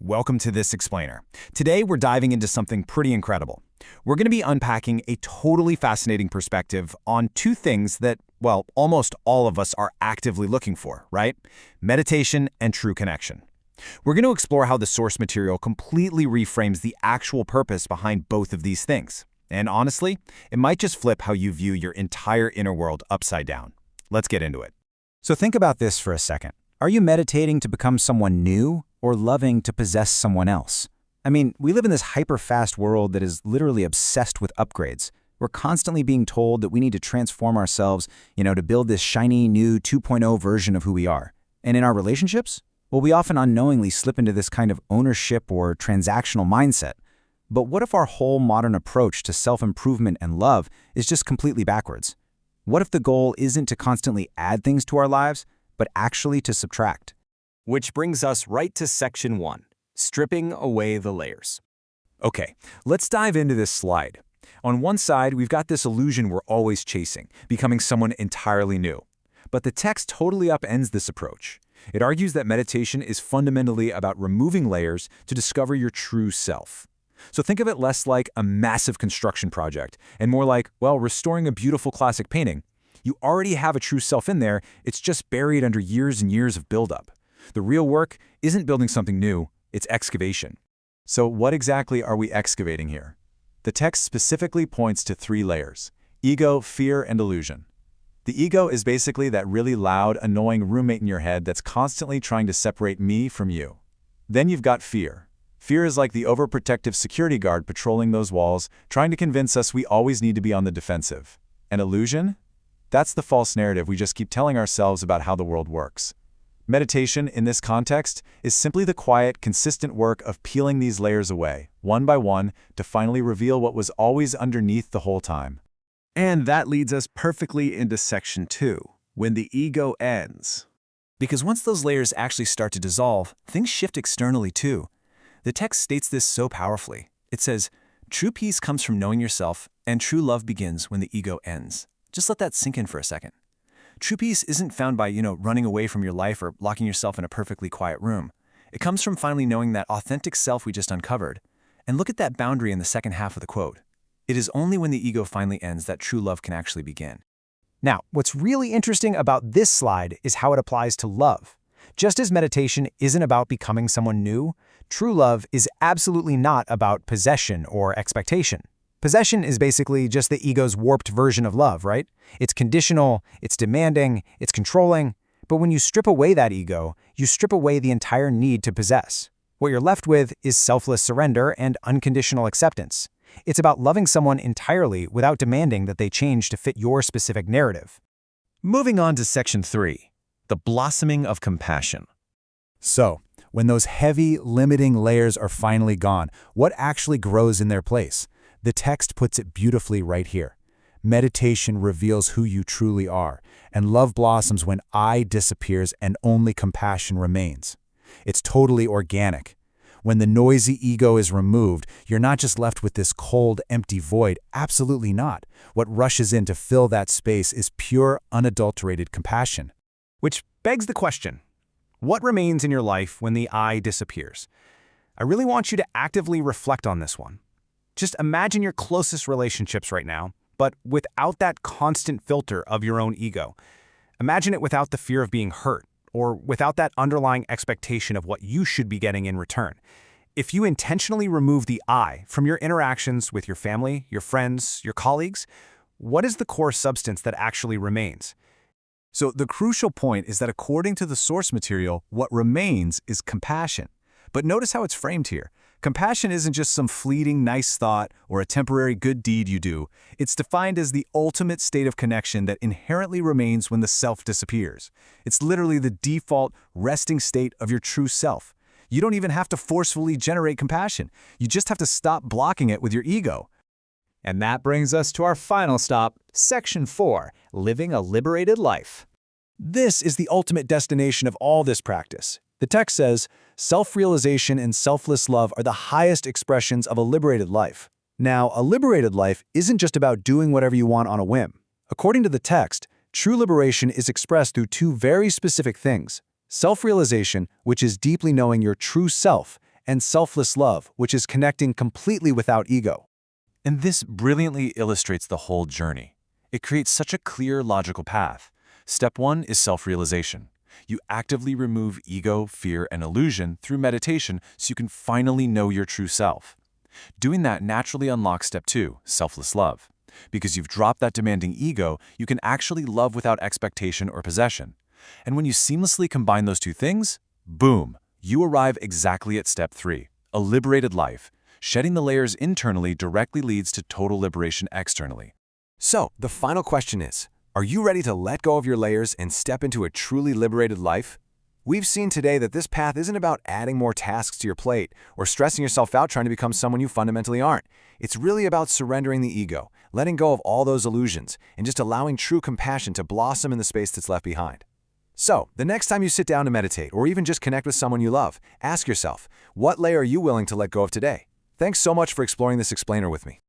welcome to this explainer. Today we're diving into something pretty incredible. We're going to be unpacking a totally fascinating perspective on two things that, well, almost all of us are actively looking for, right? Meditation and true connection. We're going to explore how the source material completely reframes the actual purpose behind both of these things. And honestly, it might just flip how you view your entire inner world upside down. Let's get into it. So think about this for a second. Are you meditating to become someone new or loving to possess someone else? I mean, we live in this hyper-fast world that is literally obsessed with upgrades. We're constantly being told that we need to transform ourselves, to build this shiny new 2.0 version of who we are. And in our relationships? Well, we often unknowingly slip into this kind of ownership or transactional mindset. But what if our whole modern approach to self-improvement and love is just completely backwards? What if the goal isn't to constantly add things to our lives, but actually to subtract? Which brings us right to section 1, stripping away the layers. Okay, let's dive into this slide. On one side, we've got this illusion we're always chasing, becoming someone entirely new. But the text totally upends this approach. It argues that meditation is fundamentally about removing layers to discover your true self. So think of it less like a massive construction project and more like, well, restoring a beautiful classic painting. You already have a true self in there, it's just buried under years and years of buildup. The real work isn't building something new, it's excavation. So what exactly are we excavating here? The text specifically points to 3 layers: ego, fear, and illusion. The ego is basically that really loud, annoying roommate in your head that's constantly trying to separate me from you. Then you've got fear. Fear is like the overprotective security guard patrolling those walls, trying to convince us we always need to be on the defensive. And illusion? That's the false narrative we just keep telling ourselves about how the world works. Meditation, in this context, is simply the quiet, consistent work of peeling these layers away, one by one, to finally reveal what was always underneath the whole time. And that leads us perfectly into section 2, when the ego ends. Because once those layers actually start to dissolve, things shift externally too. The text states this so powerfully. It says, "True peace comes from knowing yourself, and true love begins when the ego ends." Just let that sink in for a second. True peace isn't found by, running away from your life or locking yourself in a perfectly quiet room. It comes from finally knowing that authentic self we just uncovered. And look at that boundary in the second half of the quote. It is only when the ego finally ends that true love can actually begin. Now, what's really interesting about this slide is how it applies to love. Just as meditation isn't about becoming someone new, true love is absolutely not about possession or expectation. Possession is basically just the ego's warped version of love, right? It's conditional, it's demanding, it's controlling. But when you strip away that ego, you strip away the entire need to possess. What you're left with is selfless surrender and unconditional acceptance. It's about loving someone entirely without demanding that they change to fit your specific narrative. Moving on to section 3, the blossoming of compassion. So, when those heavy, limiting layers are finally gone, what actually grows in their place? The text puts it beautifully right here. Meditation reveals who you truly are, and love blossoms when I disappears and only compassion remains. It's totally organic. When the noisy ego is removed, you're not just left with this cold, empty void. Absolutely not. What rushes in to fill that space is pure, unadulterated compassion. Which begs the question, what remains in your life when the I disappears? I really want you to actively reflect on this one. Just imagine your closest relationships right now, but without that constant filter of your own ego. Imagine it without the fear of being hurt, or without that underlying expectation of what you should be getting in return. If you intentionally remove the I from your interactions with your family, your friends, your colleagues, what is the core substance that actually remains? So the crucial point is that according to the source material, what remains is compassion. But notice how it's framed here. Compassion isn't just some fleeting nice thought or a temporary good deed you do. It's defined as the ultimate state of connection that inherently remains when the self disappears. It's literally the default resting state of your true self. You don't even have to forcefully generate compassion. You just have to stop blocking it with your ego. And that brings us to our final stop, section 4, living a liberated life. This is the ultimate destination of all this practice. The text says, self-realization and selfless love are the highest expressions of a liberated life. Now, a liberated life isn't just about doing whatever you want on a whim. According to the text, true liberation is expressed through 2 very specific things: self-realization, which is deeply knowing your true self, and selfless love, which is connecting completely without ego. And this brilliantly illustrates the whole journey. It creates such a clear, logical path. Step 1 is self-realization. You actively remove ego, fear, and illusion through meditation so you can finally know your true self. Doing that naturally unlocks Step 2, selfless love. Because you've dropped that demanding ego, you can actually love without expectation or possession. And when you seamlessly combine those two things, boom, you arrive exactly at Step 3, a liberated life. Shedding the layers internally directly leads to total liberation externally. So, the final question is, are you ready to let go of your layers and step into a truly liberated life? We've seen today that this path isn't about adding more tasks to your plate or stressing yourself out trying to become someone you fundamentally aren't. It's really about surrendering the ego, letting go of all those illusions, and just allowing true compassion to blossom in the space that's left behind. So, the next time you sit down to meditate or even just connect with someone you love, ask yourself, what layer are you willing to let go of today? Thanks so much for exploring this explainer with me.